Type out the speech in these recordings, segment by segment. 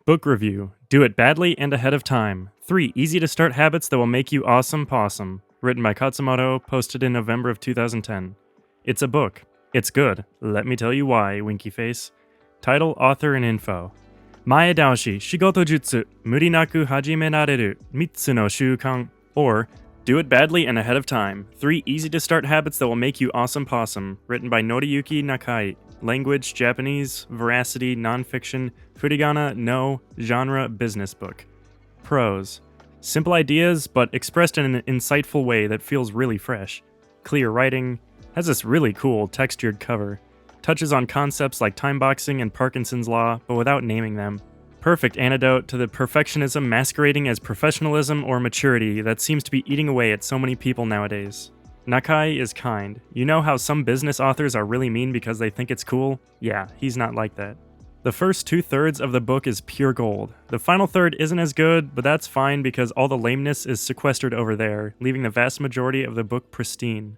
Book review. Do it badly and ahead of time. 3 easy to start habits that will make you awesome Possum. Written by Khatzumoto, posted in November of 2010. It's a book. It's good. Let me tell you why, winky face. Title, author, and info. Mae daoshi, shigoto jutsu, muri naku hajime nareru, mitsu no shukan. Or, Do it badly and ahead of time. 3 easy to start habits that will make you awesome Possum. Written by Noriyuki Nakai. Language, Japanese, veracity, nonfiction, furigana, no, genre, business book. Pros. Simple ideas, but expressed in an insightful way that feels really fresh. Clear writing. Has this really cool textured cover. Touches on concepts like time boxing and Parkinson's law, but without naming them. Perfect antidote to the perfectionism masquerading as professionalism or maturity that seems to be eating away at so many people nowadays. Nakai is kind. You know how some business authors are really mean because they think it's cool? Yeah, he's not like that. The first 2/3 of the book is pure gold. The final third isn't as good, but that's fine because all the lameness is sequestered over there, leaving the vast majority of the book pristine.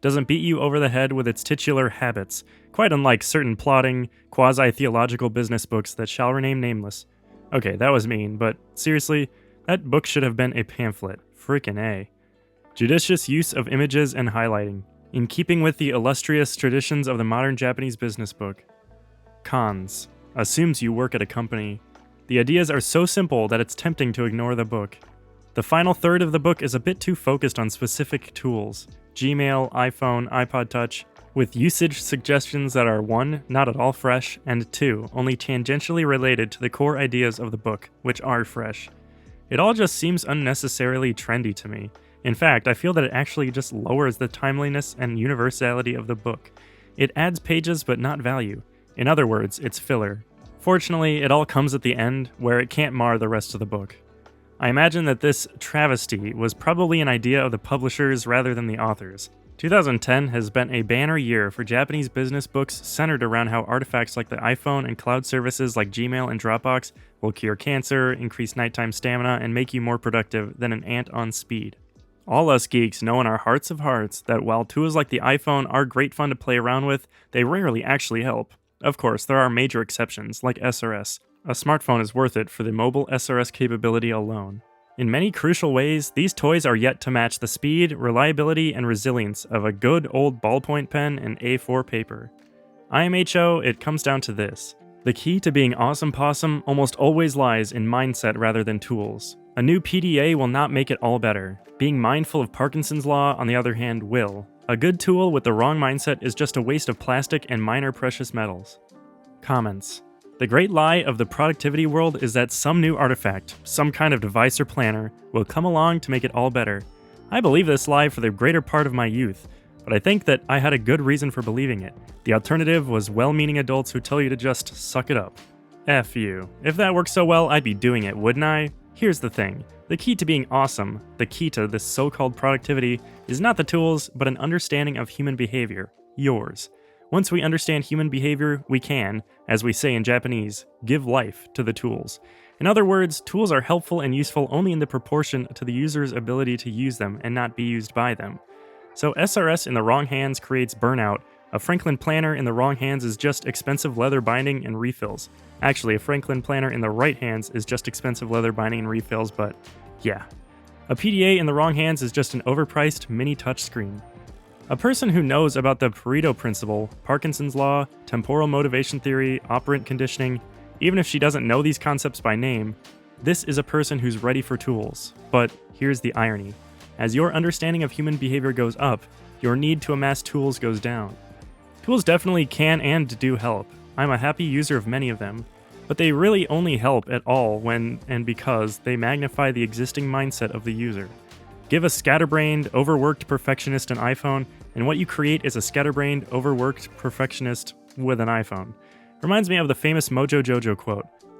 Doesn't beat you over the head with its titular habits, quite unlike certain plotting, quasi-theological business books that shall remain nameless. Okay, that was mean, but seriously, that book should have been a pamphlet. Frickin' A. Judicious use of images and highlighting, in keeping with the illustrious traditions of the modern Japanese business book. Cons. Assumes you work at a company. The ideas are so simple that it's tempting to ignore the book. The final third of the book is a bit too focused on specific tools. Gmail, iPhone, iPod Touch, with usage suggestions that are 1. Not at all fresh, and 2. Only tangentially related to the core ideas of the book, which are fresh. It all just seems unnecessarily trendy to me. In fact, I feel that it actually just lowers the timeliness and universality of the book. It adds pages but not value. In other words, it's filler. Fortunately, it all comes at the end, where it can't mar the rest of the book. I imagine that this travesty was probably an idea of the publishers rather than the authors. 2010 has been a banner year for Japanese business books centered around how artifacts like the iPhone and cloud services like Gmail and Dropbox will cure cancer, increase nighttime stamina, and make you more productive than an ant on speed. All us geeks know in our hearts of hearts that while tools like the iPhone are great fun to play around with, they rarely actually help. Of course, there are major exceptions, like SRS. A smartphone is worth it for the mobile SRS capability alone. In many crucial ways, these toys are yet to match the speed, reliability, and resilience of a good old ballpoint pen and A4 paper. IMHO, it comes down to this. The key to being awesome Possum almost always lies in mindset rather than tools. A new PDA will not make it all better. Being mindful of Parkinson's law, on the other hand, will. A good tool with the wrong mindset is just a waste of plastic and minor precious metals. Comments. The great lie of the productivity world is that some new artifact, some kind of device or planner, will come along to make it all better. I believe this lie for the greater part of my youth, but I think that I had a good reason for believing it. The alternative was well-meaning adults who tell you to just suck it up. F you. If that worked so well, I'd be doing it, wouldn't I? Here's the thing. The key to being awesome, the key to this so-called productivity, is not the tools, but an understanding of human behavior. Yours. Once we understand human behavior, we can, as we say in Japanese, give life to the tools. In other words, tools are helpful and useful only in the proportion to the user's ability to use them and not be used by them. So SRS in the wrong hands creates burnout. A Franklin planner in the wrong hands is just expensive leather binding and refills. Actually, a Franklin planner in the right hands is just expensive leather binding and refills, but yeah. A PDA in the wrong hands is just an overpriced mini touchscreen. A person who knows about the Pareto principle, Parkinson's law, temporal motivation theory, operant conditioning, even if she doesn't know these concepts by name, this is a person who's ready for tools. But here's the irony. As your understanding of human behavior goes up, your need to amass tools goes down. Tools definitely can and do help. I'm a happy user of many of them, but they really only help at all when and because they magnify the existing mindset of the user. Give a scatterbrained, overworked perfectionist an iPhone, and what you create is a scatterbrained, overworked perfectionist with an iPhone. Reminds me of the famous Mojo Jojo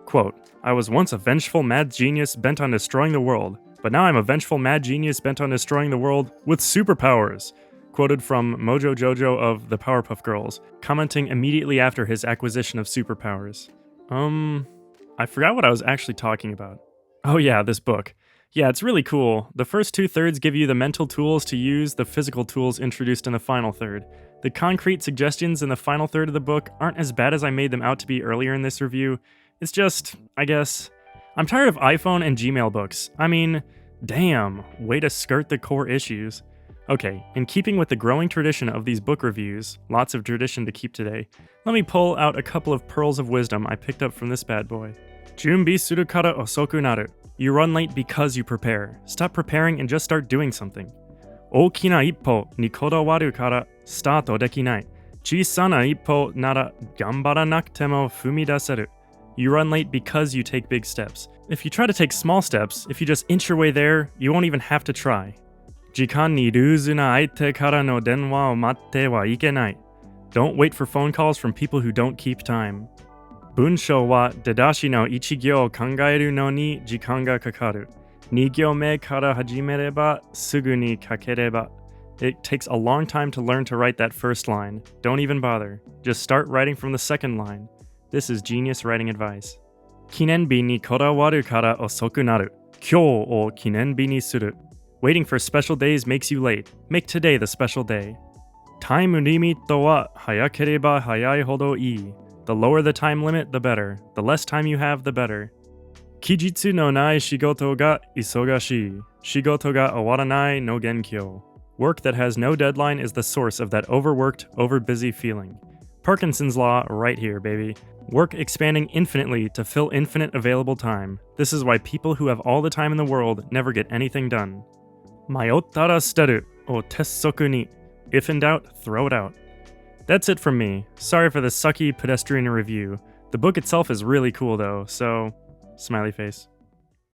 quote, I was once a vengeful mad genius bent on destroying the world, but now I'm a vengeful mad genius bent on destroying the world with superpowers. Quoted from Mojo Jojo of the Powerpuff Girls, commenting immediately after his acquisition of superpowers. I forgot what I was actually talking about. Oh yeah, this book. Yeah, it's really cool. The first 2/3 give you the mental tools to use the physical tools introduced in the final third. The concrete suggestions in the final third of the book aren't as bad as I made them out to be earlier in this review. It's just, I guess, I'm tired of iPhone and Gmail books. I mean, damn, way to skirt the core issues. Okay, in keeping with the growing tradition of these book reviews, lots of tradition to keep today, let me pull out a couple of pearls of wisdom I picked up from this bad boy. Junbi suru kara osoku naru. You run late because you prepare. Stop preparing and just start doing something. Oukina ippo ni kodawaru kara starto dekinai. Chisana ippo nara gambaranakute mo fumidaseru. You run late because you take big steps. If you try to take small steps, if you just inch your way there, you won't even have to try. Jikan ni ruzu na aite kara no denwa o matte wa ikenai. Don't wait for phone calls from people who don't keep time. Bunshou wa dedashi no ichigyo o kangaeru no ni jikan ga kakaru. Nigyome kara hajimereba sugu ni kakereba. It takes a long time to learn to write that first line. Don't even bother. Just start writing from the second line. This is genius writing advice. Kinenbi ni kodawaru kara osoku naru. Kyou o kinenbi ni suru. Waiting for special days makes you late. Make today the special day. Time limit wa hayakereba hayai hodo ii. The lower the time limit, the better. The less time you have, the better. Kijitsu no nai shigoto ga isogashi. Shigoto ga owaranai no genkyo. Work that has no deadline is the source of that overworked, overbusy feeling. Parkinson's law right here, baby. Work expanding infinitely to fill infinite available time. This is why people who have all the time in the world never get anything done. Mayottara steru o tessoku ni. If in doubt, throw it out. That's it from me. Sorry for the sucky pedestrian review. The book itself is really cool though, so smiley face.